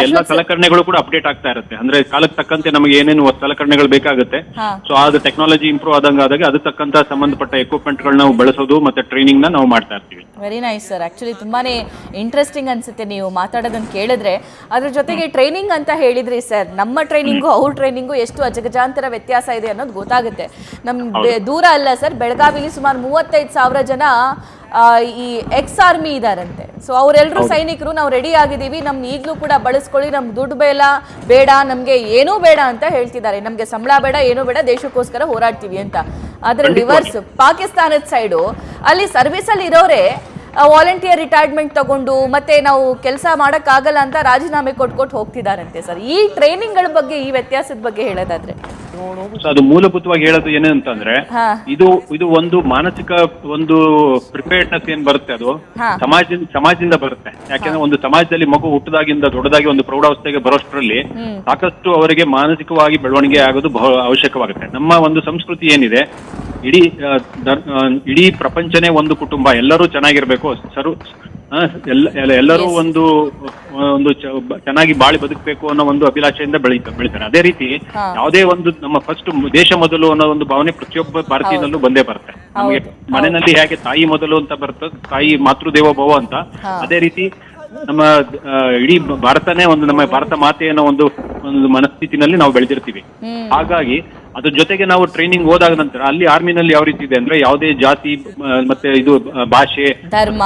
ಎಲ್ಲ ಸಲಕರಣೆಗಳು ಕೂಡ ಅಪ್ಡೇಟ್ ಆಗ್ತಾ ಇರುತ್ತೆ. ಅಂದ್ರೆ ಕಾಲಕ್ಕೆ ತಕ್ಕಂತೆ ನಮಗೆ ಏನೇನು ಸಲಕರಣೆಗಳು ಬೇಕಾಗುತ್ತೆ, ಸೊ ಅದು ಟೆಕ್ನಾಲಜಿ ಇಂಪ್ರೂವ್ ಆದಾಗ ಅದಕ್ಕೆ ತಕ್ಕಂತ ಸಂಬಂಧಪಟ್ಟ ಎಕ್ವಿಪ್ಮೆಂಟ್ ಗಳನ್ನ ನಾವು ಬಳಸೋದು ಮತ್ತೆ ಟ್ರೈನಿಂಗ್ ನ ನಾವು ಮಾಡ್ತಾ ಇರ್ತೀವಿ. Very nice sir. ಆಕ್ಚುಲಿ ತುಂಬಾನೇ ಇಂಟ್ರೆಸ್ಟಿಂಗ್ ಅನ್ಸುತ್ತೆ ನೀವು ಮಾತಾಡೋದನ್ನ ಕೇಳಿದ್ರೆ. ಅದ್ರ ಜೊತೆಗೆ ಟ್ರೈನಿಂಗ್ ಅಂತ ಹೇಳಿದ್ರಿ ಸರ್, ನಮ್ಮ ಟ್ರೈನಿಂಗು ಅವ್ರ ಟ್ರೈನಿಂಗು ಎಷ್ಟು ಅಜಗಜಾಂತರ ವ್ಯತ್ಯಾಸ ಇದೆ ಅನ್ನೋದು ಗೊತ್ತಾಗುತ್ತೆ. ನಮ್ಗೆ ದೂರ ಅಲ್ಲ ಸರ್, ಬೆಳಗಾವಿಲಿ ಸುಮಾರು 35,000 ಜನ ಈ ಎಕ್ಸ್ ಆರ್ಮಿ ಇದಾರಂತೆ. ಸೊ ಅವರೆಲ್ಲರೂ ಸೈನಿಕರು, ನಾವು ರೆಡಿ ಆಗಿದ್ದೀವಿ, ನಮ್ಗೆ ಈಗಲೂ ಕೂಡ ಬಳಸ್ಕೊಳ್ಳಿ, ನಮ್ಗೆ ದುಡ್ಡು ಬೇಡ, ನಮ್ಗೆ ಏನೂ ಬೇಡ ಅಂತ ಹೇಳ್ತಿದ್ದಾರೆ. ನಮ್ಗೆ ಸಂಬಳ ಬೇಡ, ಏನೂ ಬೇಡ, ದೇಶಕ್ಕೋಸ್ಕರ ಹೋರಾಡ್ತೀವಿ ಅಂತ. ಆದ್ರೆ ರಿವರ್ಸ್ ಪಾಕಿಸ್ತಾನದ ಸೈಡು ಅಲ್ಲಿ ಸರ್ವಿಸ್ ಅಲ್ಲಿ ಇರೋರೆ ವಾಲಂಟಿಯರ್ ರಿಟೈರ್ಮೆಂಟ್ ತಗೊಂಡು ಮತ್ತೆ ನಾವು ಕೆಲಸ ಮಾಡಕ್ಕಾಗಲ್ಲ ಅಂತ ರಾಜೀನಾಮೆ ಕೊಟ್ಕೊಟ್ಟು ಹೋಗ್ತಿದಾರಂತೆ ಸರ್. ಈ ಟ್ರೈನಿಂಗ್ ಗಳ ಬಗ್ಗೆ, ಈ ವ್ಯತ್ಯಾಸದ ಬಗ್ಗೆ ಹೇಳೋದಾದ್ರೆ ಅದು ಮೂಲಭೂತವಾಗಿ ಹೇಳೋದು ಏನಂತಂದ್ರೆ, ಇದು ಒಂದು ಮಾನಸಿಕ ಒಂದು ಪ್ರಿಪೇರ್ಡ್ನೆಸ್ ಏನ್ ಬರುತ್ತೆ, ಅದು ಸಮಾಜದಿಂದ ಬರುತ್ತೆ. ಯಾಕೆಂದ್ರೆ ಒಂದು ಸಮಾಜದಲ್ಲಿ ಮಗು ಹುಟ್ಟದಾಗಿಂದ ದೊಡ್ಡದಾಗಿ ಒಂದು ಪ್ರೌಢಾವಸ್ಥೆಗೆ ಬರೋಷ್ಟರಲ್ಲಿ ಸಾಕಷ್ಟು ಅವರಿಗೆ ಮಾನಸಿಕವಾಗಿ ಬೆಳವಣಿಗೆ ಆಗೋದು ಬಹಳ ಅವಶ್ಯಕವಾಗುತ್ತೆ. ನಮ್ಮ ಒಂದು ಸಂಸ್ಕೃತಿ ಏನಿದೆ, ಇಡೀ ಪ್ರಪಂಚನೇ ಒಂದು ಕುಟುಂಬ, ಎಲ್ಲರೂ ಚೆನ್ನಾಗಿರ್ಬೇಕು, ಎಲ್ಲರೂ ಒಂದು ಚೆನ್ನಾಗಿ ಬಾಳಿ ಬದುಕಬೇಕು ಅನ್ನೋ ಒಂದು ಅಭಿಲಾಷೆಯಿಂದ ಬೆಳಿತಾರೆ. ಅದೇ ರೀತಿ ಯಾವುದೇ ಒಂದು ನಮ್ಮ ಫಸ್ಟ್ ದೇಶ ಮೊದಲು ಅನ್ನೋ ಒಂದು ಭಾವನೆ ಪ್ರತಿಯೊಬ್ಬ ಭಾರತೀಯನಲ್ಲೂ ಬಂದೇ ಬರುತ್ತೆ. ನಮಗೆ ಮನೆಯಲ್ಲಿ ಹೇಗೆ ತಾಯಿ ಮೊದಲು ಅಂತ ಬರುತ್ತೆ, ತಾಯಿ ಮಾತೃದೇವೋಭವ ಅಂತ, ಅದೇ ರೀತಿ ನಮ್ಮ ಇಡೀ ಭಾರತನೇ ನಮ್ಮ ಭಾರತ ಮಾತೆ ಅನ್ನೋ ಒಂದು ಮನಸ್ಥಿತಿನಲ್ಲಿ ನಾವು ಬೆಳೆದಿರ್ತೀವಿ. ಹಾಗಾಗಿ ಅದ್ರ ಜೊತೆಗೆ ನಾವು ಟ್ರೈನಿಂಗ್ ಹೋದಾಗ ನಂತರ ಅಲ್ಲಿ ಆರ್ಮಿನಲ್ಲಿ ಯಾವ ರೀತಿ ಇದೆ ಅಂದ್ರೆ, ಯಾವುದೇ ಜಾತಿ ಮತ್ತೆ ಇದು ಭಾಷೆ ಧರ್ಮ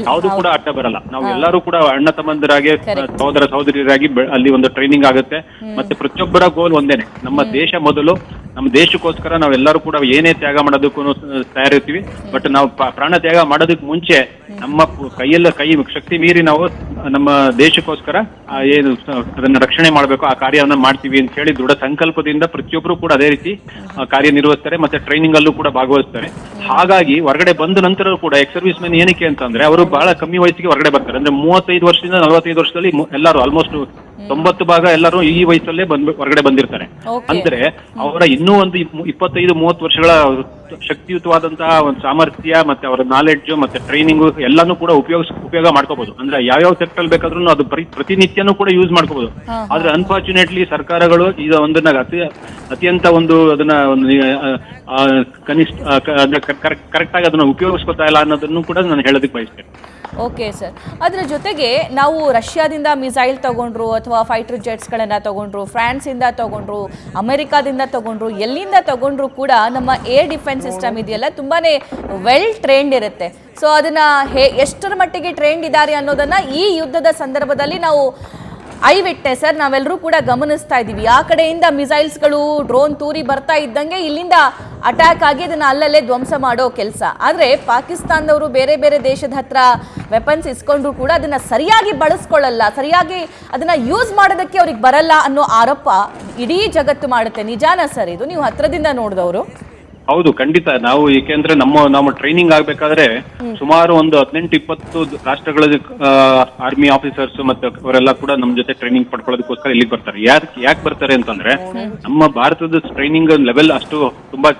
ಯಾವುದು ಕೂಡ ಅಡ್ಡ ಬರಲ್ಲ. ನಾವು ಎಲ್ಲರೂ ಕೂಡ ಅಣ್ಣ ತಮ್ಮಂದಿರಾಗಿ, ಸಹೋದರ ಸಹೋದರಿಯರಾಗಿ ಅಲ್ಲಿ ಒಂದು ಟ್ರೈನಿಂಗ್ ಆಗುತ್ತೆ. ಮತ್ತೆ ಪ್ರತಿಯೊಬ್ಬರ ಗೋಲ್ ಒಂದೇನೆ, ನಮ್ಮ ದೇಶ ಮೊದಲು, ನಮ್ಮ ದೇಶಕ್ಕೋಸ್ಕರ ನಾವೆಲ್ಲರೂ ಕೂಡ ಏನೇ ತ್ಯಾಗ ಮಾಡೋದಕ್ಕೂ ತಯಾರಿರ್ತೀವಿ. ಬಟ್ ನಾವು ಪ್ರಾಣ ತ್ಯಾಗ ಮಾಡೋದಕ್ಕೆ ಮುಂಚೆ ನಮ್ಮ ಕೈ ಶಕ್ತಿ ಮೀರಿ ನಾವು ನಮ್ಮ ದೇಶಕ್ಕೋಸ್ಕರ ಏನು ಅದನ್ನ ರಕ್ಷಣೆ ಮಾಡಬೇಕು ಆ ಕಾರ್ಯವನ್ನ ಮಾಡ್ತೀವಿ ಅಂತ ಹೇಳಿ ದೃಢ ಸಂಕಲ್ಪದಿಂದ ಪ್ರತಿಯೊಬ್ಬರು ಕೂಡ ಅದೇ ರೀತಿ ಕಾರ್ಯನಿರ್ವಹಿಸ್ತಾರೆ. ಮತ್ತೆ ಟ್ರೈನಿಂಗ್ ಅಲ್ಲೂ ಕೂಡ ಭಾಗವಹಿಸ್ತಾರೆ. ಹಾಗಾಗಿ ಹೊರಗಡೆ ಬಂದ ನಂತರ ಕೂಡ ಎಕ್ಸ್ ಸರ್ವಿಸ್ ಮೆನ್ ಏನಕ್ಕೆ ಅಂತಂದ್ರೆ, ಅವರು ಬಹಳ ಕಮ್ಮಿ ವಯಸ್ಸಿಗೆ ಹೊರಗಡೆ ಬರ್ತಾರೆ. ಅಂದ್ರೆ 35 ವರ್ಷದಿಂದ 45 ವರ್ಷದಲ್ಲಿ ಎಲ್ಲರೂ ಆಲ್ಮೋಸ್ಟ್ 90% ಎಲ್ಲರೂ ಈ ವಯಸ್ಸಲ್ಲೇ ಹೊರಗಡೆ ಬಂದಿರ್ತಾರೆ. ಅಂದ್ರೆ ಅವರ ಇನ್ನೂ ಒಂದು 25-30 ವರ್ಷಗಳ ಶಕ್ತಿಯುತವಾದಂತಹ ಒಂದು ಸಾಮರ್ಥ್ಯ ಮತ್ತೆ ಅವರ ನಾಲೆಡ್ಜ್ ಮತ್ತೆ ಟ್ರೈನಿಂಗ್ ಎಲ್ಲಾನು ಕೂಡ ಉಪಯೋಗ ಮಾಡ್ಕೋಬಹುದು. ಅಂದ್ರೆ ಯಾವ್ಯಾವ ಸೆಕ್ಟರ್ ಬೇಕಾದ್ರೂ ಅದು ಪ್ರತಿನಿತ್ಯನೂ ಕೂಡ ಯೂಸ್ ಮಾಡ್ಕೋಬಹುದು. ಆದ್ರೆ ಅನ್ಫಾರ್ಚುನೇಟ್ಲಿ ಸರ್ಕಾರಗಳು ಈಗ ಒಂದನ್ನ ಅತ್ಯಂತ ಅದನ್ನ ಕನಿಷ್ಠ ಕರೆಕ್ಟ್ ಆಗಿ ಅದನ್ನ ಉಪಯೋಗಿಸ್ಕೊತಾ ಇಲ್ಲ ಅನ್ನೋದನ್ನು ಕೂಡ ನಾನು ಹೇಳೋದಕ್ಕೆ ಬಯಸ್ತೇನೆ. Okay sir. ಅದರ ಜೊತೆಗೆ ನಾವು ರಷ್ಯಾದಿಂದ ಮಿಸೈಲ್ ತಗೊಂಡ್ರು ಅಥವಾ ಫೈಟರ್ ಜೆಟ್ಸ್ಗಳನ್ನು ತಗೊಂಡ್ರು, ಫ್ರಾನ್ಸಿಂದ ತಗೊಂಡ್ರು, ಅಮೆರಿಕಾದಿಂದ ತಗೊಂಡ್ರು, ಎಲ್ಲಿಂದ ತಗೊಂಡ್ರು ಕೂಡ ನಮ್ಮ ಏರ್ ಡಿಫೆನ್ಸ್ ಸಿಸ್ಟಮ್ ಇದೆಯಲ್ಲ ತುಂಬಾನೇ ವೆಲ್ ಟ್ರೈನ್ಡ್ ಇರುತ್ತೆ. ಸೊ ಅದನ್ನ ಎಷ್ಟರ ಮಟ್ಟಿಗೆ ಟ್ರೈನ್ಡ್ ಇದ್ದಾರೆ ಅನ್ನೋದನ್ನ ಈ ಯುದ್ಧದ ಸಂದರ್ಭದಲ್ಲಿ ನಾವು ಐ ವಿಟ್ನೆಸ್ ಸರ್ ನಾವೆಲ್ಲರೂ ಕೂಡ ಗಮನಿಸ್ತಾ ಇದ್ದೀವಿ. ಆ ಕಡೆಯಿಂದ ಮಿಸೈಲ್ಸ್ಗಳು ಡ್ರೋನ್ ತೂರಿ ಬರ್ತಾ ಇದ್ದಂಗೆ ಇಲ್ಲಿಂದ ಅಟ್ಯಾಕ್ ಆಗಿ ಅದನ್ನ ಅಲ್ಲಲ್ಲೇ ಧ್ವಂಸ ಮಾಡೋ ಕೆಲಸ. ಆದರೆ ಪಾಕಿಸ್ತಾನದವರು ಬೇರೆ ಬೇರೆ ದೇಶದ ಹತ್ರ ವೆಪನ್ಸ್ ಇಸ್ಕೊಂಡ್ರು ಕೂಡ ಅದನ್ನ ಸರಿಯಾಗಿ ಬಳಸ್ಕೊಳ್ಳಲ್ಲ, ಸರಿಯಾಗಿ ಅದನ್ನ ಯೂಸ್ ಮಾಡೋದಕ್ಕೆ ಅವ್ರಿಗೆ ಬರಲ್ಲ ಅನ್ನೋ ಆರೋಪ ಇಡೀ ಜಗತ್ತು ಮಾಡುತ್ತೆ. ನಿಜಾನ ಸರ್ ಇದು, ನೀವು ಹತ್ರದಿಂದ ನೋಡಿದವರು? ಹೌದು, ಖಂಡಿತ. ನಾವು ಏಕೆಂದ್ರೆ ನಮ್ಮ ಟ್ರೈನಿಂಗ್ ಆಗ್ಬೇಕಾದ್ರೆ ಸುಮಾರು ಒಂದು 18-20 ರಾಷ್ಟ್ರಗಳ ಆರ್ಮಿ ಆಫೀಸರ್ಸ್ ಮತ್ತೆ ಅವರೆಲ್ಲ ಕೂಡ ನಮ್ಮ ಜೊತೆ ಟ್ರೈನಿಂಗ್ ಪಡ್ಕೊಳ್ಳೋದಕ್ಕೋಸ್ಕರ ಇಲ್ಲಿಗೆ ಬರ್ತಾರೆ. ಯಾಕೆ ಬರ್ತಾರೆ ಅಂತಂದ್ರೆ, ನಮ್ಮ ಭಾರತದ ಟ್ರೈನಿಂಗ್ ಲೆವೆಲ್ ಅಷ್ಟು ತುಂಬಾ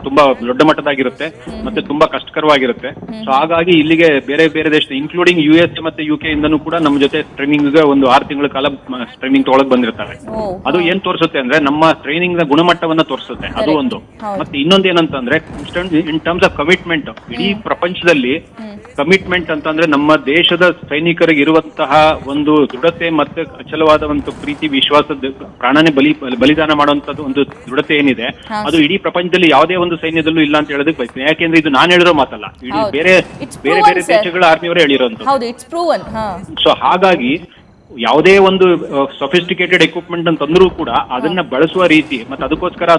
ತುಂಬಾ ದೊಡ್ಡ ಮಟ್ಟದಾಗಿರುತ್ತೆ ಮತ್ತೆ ತುಂಬಾ ಕಷ್ಟಕರವಾಗಿರುತ್ತೆ. ಸೊ ಹಾಗಾಗಿ ಇಲ್ಲಿಗೆ ಬೇರೆ ಬೇರೆ ದೇಶ ಇನ್ಕ್ಲೂಡಿಂಗ್ US ಮತ್ತೆ UK ಇಂದನೂ ಕೂಡ ನಮ್ಮ ಜೊತೆ ಟ್ರೈನಿಂಗ್ ಒಂದು 6 ತಿಂಗಳ ಕಾಲ ಟ್ರೈನಿಂಗ್ ತಗೊಳಕ್ ಬಂದಿರ್ತಾರೆ. ಅದು ಏನ್ ತೋರಿಸುತ್ತೆ ಅಂದ್ರೆ, ನಮ್ಮ ಟ್ರೈನಿಂಗ್ ನ ಗುಣಮಟ್ಟವನ್ನ ತೋರಿಸುತ್ತೆ. ಅದು ಒಂದು. ಮತ್ತೆ ಇನ್ನೊಂದೇನಂತಂದ್ರೆ, ಇನ್ ಟರ್ಮ್ಸ್ ಆಫ್ ಕಮಿಟ್ಮೆಂಟ್, ಇಡೀ ಪ್ರಪಂಚದಲ್ಲಿ ಕಮಿಟ್ಮೆಂಟ್ ಅಂತಂದ್ರೆ ನಮ್ಮ ದೇಶದ ಸೈನಿಕರಿಗೆ ಇರುವಂತಹ ಒಂದು ದೃಢತೆ ಮತ್ತೆ ಅಚಲವಾದ ಒಂದು ಪ್ರೀತಿ ವಿಶ್ವಾಸದ ಪ್ರಾಣನೇ ಬಲಿದಾನ ಮಾಡುವಂತದ್ದು ಒಂದು ದೃಢತೆ ಏನಿದೆ, ಅದು ಇಡೀ ಪ್ರಪಂಚದಲ್ಲಿ ಯಾವುದೇ ಒಂದು ಸೈನ್ಯದಲ್ಲೂ ಇಲ್ಲ ಅಂತ ಹೇಳೋದಕ್ಕೆ ಬಯಸ್ತೇನೆ. ಯಾಕೆಂದ್ರೆ ಇದು ನಾನು ಹೇಳಿರೋ ಮಾತಲ್ಲ, ಇಡೀ ಬೇರೆ ಬೇರೆ ದೇಶಗಳ ಆರ್ಮಿಯವರೇ ಹೇಳಿರೋಂಥದ್ದು. ಸೊ ಹಾಗಾಗಿ ಯಾವುದೇ ಒಂದು ಸೊಫಿಸ್ಟಿಕೇಟೆಡ್ ಎಕ್ವಿಪ್ಮೆಂಟ್ ಅಂತಂದ್ರೂ ಕೂಡ ಅದನ್ನ ಬಳಸುವ ರೀತಿ ಮತ್ತೆ ಅದಕ್ಕೋಸ್ಕರ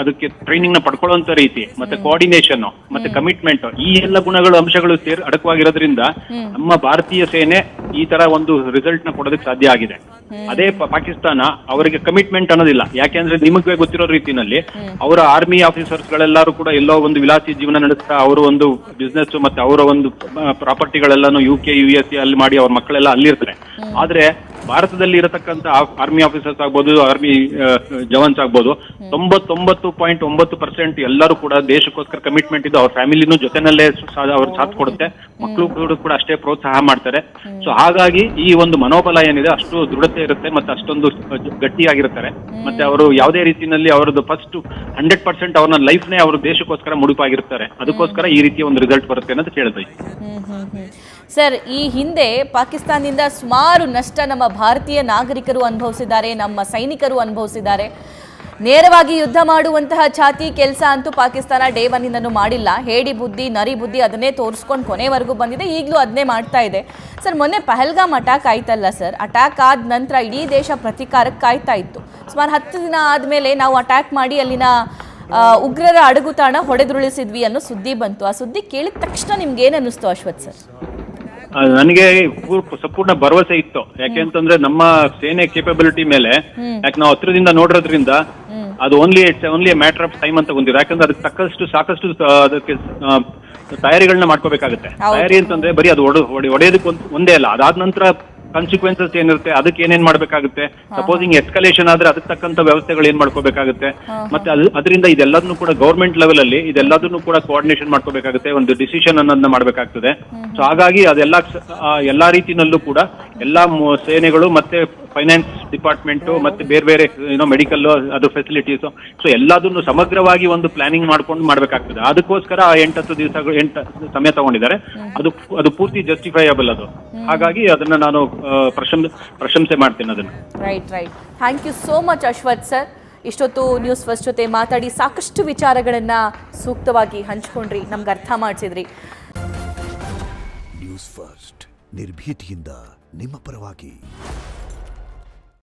ಅದಕ್ಕೆ ಟ್ರೈನಿಂಗ್ ನ ಪಡ್ಕೊಳ್ಳುವಂತ ರೀತಿ ಮತ್ತೆ ಕೋಆರ್ಡಿನೇಷನ್ ಮತ್ತೆ ಕಮಿಟ್ಮೆಂಟ್, ಈ ಎಲ್ಲ ಗುಣಗಳು ಅಂಶಗಳು ಅಡಕವಾಗಿರೋದ್ರಿಂದ ನಮ್ಮ ಭಾರತೀಯ ಸೇನೆ ಈ ತರ ಒಂದು ರಿಸಲ್ಟ್ ನ ಕೊಡೋದಕ್ಕೆ ಸಾಧ್ಯ ಆಗಿದೆ. ಅದೇ ಪಾಕಿಸ್ತಾನ ಅವರಿಗೆ ಕಮಿಟ್ಮೆಂಟ್ ಅನ್ನೋದಿಲ್ಲ. ಯಾಕೆಂದ್ರೆ ನಿಮಗೆ ಗೊತ್ತಿರೋ ರೀತಿನಲ್ಲಿ ಅವರ ಆರ್ಮಿ ಆಫೀಸರ್ಸ್ ಗಳೆಲ್ಲರೂ ಕೂಡ ಎಲ್ಲೋ ಒಂದು ವಿಲಾಸಿ ಜೀವನ ನಡೆಸ್ತಾ ಅವರು ಒಂದು ಬಿಸ್ನೆಸ್ ಮತ್ತೆ ಅವರ ಒಂದು ಪ್ರಾಪರ್ಟಿಗಳೆಲ್ಲಾನು UK US ಅಲ್ಲಿ ಮಾಡಿ ಅವ್ರ ಮಕ್ಕಳೆಲ್ಲ ಅಲ್ಲಿರ್ತಾರೆ. ಆದ್ರೆ ಭಾರತದಲ್ಲಿ ಇರತಕ್ಕಂತ ಆರ್ಮಿ ಆಫೀಸರ್ಸ್ ಆಗ್ಬೋದು, ಆರ್ಮಿ ಜವಾನ್ಸ್ ಆಗ್ಬೋದು, 99.9% ಎಲ್ಲರೂ ಕೂಡ ದೇಶಕ್ಕೋಸ್ಕರ ಕಮಿಟ್ಮೆಂಟ್ ಇದ್ದು ಅವ್ರ ಫ್ಯಾಮಿಲಿನೂ ಜೊತೆನಲ್ಲೇ ಅವ್ರು ಸಾಥ್ ಕೊಡುತ್ತೆ, ಮಕ್ಕಳು ಕೂಡ ಅಷ್ಟೇ ಪ್ರೋತ್ಸಾಹ ಮಾಡ್ತಾರೆ. ಸೊ ಹಾಗಾಗಿ ಈ ಒಂದು ಮನೋಬಲ ಏನಿದೆ ಅಷ್ಟು ದೃಢತೆ ಇರುತ್ತೆ, ಮತ್ತೆ ಅಷ್ಟೊಂದು ಗಟ್ಟಿಯಾಗಿರ್ತಾರೆ. ಮತ್ತೆ ಅವರು ಯಾವುದೇ ರೀತಿಯಲ್ಲಿ ಅವರದ್ದು ಫಸ್ಟ್ 100% ಅವ್ರನ್ನ ಲೈಫ್ನೇ ಅವರು ದೇಶಕ್ಕೋಸ್ಕರ ಮುಡುಪಾಗಿರ್ತಾರೆ. ಅದಕ್ಕೋಸ್ಕರ ಈ ರೀತಿಯ ಒಂದು ರಿಸಲ್ಟ್ ಬರುತ್ತೆ ಅಂತ ಕೇಳ್ತಾ ಇದ್ದೀನಿ. ಸರ್, ಈ ಹಿಂದೆ ಪಾಕಿಸ್ತಾನದಿಂದ ಸುಮಾರು ನಷ್ಟ ನಮ್ಮ ಭಾರತೀಯ ನಾಗರಿಕರು ಅನುಭವಿಸಿದ್ದಾರೆ, ನಮ್ಮ ಸೈನಿಕರು ಅನುಭವಿಸಿದ್ದಾರೆ. ನೇರವಾಗಿ ಯುದ್ಧ ಮಾಡುವಂತಹ ಛಾತಿ ಕೆಲಸ ಅಂತೂ ಪಾಕಿಸ್ತಾನ ಡೇ ಒನ್ನಿಂದನೂ ಮಾಡಿಲ್ಲ. ಹೇಡಿ ಬುದ್ಧಿ, ನರಿ ಬುದ್ಧಿ ಅದನ್ನೇ ತೋರಿಸ್ಕೊಂಡು ಕೊನೆವರೆಗೂ ಬಂದಿದೆ, ಈಗಲೂ ಅದನ್ನೇ ಮಾಡ್ತಾ ಇದೆ. ಸರ್, ಮೊನ್ನೆ ಪಹಲ್ಗಾಮ್ ಅಟ್ಯಾಕ್ ಆಯ್ತಲ್ಲ ಸರ್, ಅಟ್ಯಾಕ್ ಆದ ನಂತರ ಇಡೀ ದೇಶ ಪ್ರತೀಕಾರಕ್ಕೆ ಕಾಯ್ತಾ ಇತ್ತು. ಸುಮಾರು 10 ದಿನ ಆದಮೇಲೆ ನಾವು ಅಟ್ಯಾಕ್ ಮಾಡಿ ಅಲ್ಲಿನ ಉಗ್ರರ ಅಡಗುತಾಣ ಹೊಡೆದುರುಳಿಸಿದ್ವಿ ಅನ್ನೋ ಸುದ್ದಿ ಬಂತು. ಆ ಸುದ್ದಿ ಕೇಳಿದ ತಕ್ಷಣ ನಿಮ್ಗೆ ಏನು ಅನ್ನಿಸ್ತು ಅಶ್ವಥ್ ಸರ್? ನನಗೆ ಸಂಪೂರ್ಣ ಭರವಸೆ ಇತ್ತು. ಯಾಕೆಂತಂದ್ರೆ ನಮ್ಮ ಸೇನೆ ಕೇಪಬಿಲಿಟಿ ಮೇಲೆ ಯಾಕೆ ನಾವು ಹತ್ರದಿಂದ ನೋಡಿರೋದ್ರಿಂದ ಅದು ಓನ್ಲಿ ಮ್ಯಾಟರ್ ಆಫ್ ಟೈಮ್ ಅಂತ ಬಂದಿದೆ. ಯಾಕಂದ್ರೆ ಅದಕ್ಕೆ ಸಾಕಷ್ಟು ಅದಕ್ಕೆ ತಯಾರಿಗಳನ್ನ ಮಾಡ್ಕೋಬೇಕಾಗುತ್ತೆ. ತಯಾರಿ ಅಂತಂದ್ರೆ ಬರೀ ಅದು ಹೊಡೆಯೋದಕ್ಕೆ ಒಂದೇ ಅಲ್ಲ, ಅದಾದ ನಂತರ ಕಾನ್ಸಿಕ್ವೆನ್ಸಸ್ ಏನಿರುತ್ತೆ, ಅದಕ್ಕೆ ಏನೇನ್ ಮಾಡ್ಬೇಕಾಗುತ್ತೆ. ಸಪೋಸಿಂಗ್ ಎಸ್ಕಲೇಷನ್ ಆದ್ರೆ ಅದಕ್ಕೆ ತಕ್ಕಂತ ವ್ಯವಸ್ಥೆಗಳು ಏನ್ ಮಾಡ್ಕೋಬೇಕಾಗುತ್ತೆ. ಮತ್ತೆ ಅದರಿಂದ ಇದೆಲ್ಲದನ್ನು ಕೂಡ ಗವರ್ಮೆಂಟ್ ಲೆವೆಲ್ ಅಲ್ಲಿ ಇದೆಲ್ಲದನ್ನು ಕೂಡ ಕೋಆರ್ಡಿನೇಷನ್ ಮಾಡ್ಕೋಬೇಕಾಗುತ್ತೆ, ಒಂದು ಡಿಸಿಷನ್ ಅನ್ನೋದನ್ನ ಮಾಡ್ಬೇಕಾಗ್ತದೆ. ಸೊ ಹಾಗಾಗಿ ಎಲ್ಲಾ ರೀತಿನಲ್ಲೂ ಕೂಡ ಎಲ್ಲಾ ಸೇನೆಗಳು ಮತ್ತೆ ಫೈನಾನ್ಸ್ ಡಿಪಾರ್ಟ್ಮೆಂಟ್ ಮತ್ತೆ ಬೇರೆ ಮೆಡಿಕಲ್ ಅದು ಫೆಸಿಲಿಟೀಸ್, ಸೊ ಎಲ್ಲದನ್ನು ಸಮಗ್ರವಾಗಿ ಒಂದು ಪ್ಲಾನಿಂಗ್ ಮಾಡ್ಕೊಂಡು ಮಾಡ್ಬೇಕಾಗ್ತದೆ. ಅದಕ್ಕೋಸ್ಕರ 8 ಸಮಯ ತಗೊಂಡಿದ್ದಾರೆ. ಅದು ಪೂರ್ತಿ ಜಸ್ಟಿಫೈಯಬಲ್ ಅದು. ಹಾಗಾಗಿ ಅದನ್ನ ನಾನು ಪ್ರಶಂಸೆ ಮಾಡ್ತೇನೆ ಅದನ್ನು. Right. Thank you so much Ashwath sir. ಇಷ್ಟೊತ್ತು ನ್ಯೂಸ್ ಫಸ್ಟ್ ಜೊತೆ ಮಾತಾಡಿ ಸಾಕಷ್ಟು ವಿಚಾರಗಳನ್ನ ಸೂಕ್ತವಾಗಿ ಹಂಚ್ಕೊಂಡ್ರಿ, ನಮ್ಗೆ ಅರ್ಥ ಮಾಡಿಸಿದ್ರಿ. ನ್ಯೂಸ್ ಫಸ್ಟ್ ನಿರ್ಭೀತಿಯಿಂದ ನಿಮ್ಮ ಪರವಾಗಿ.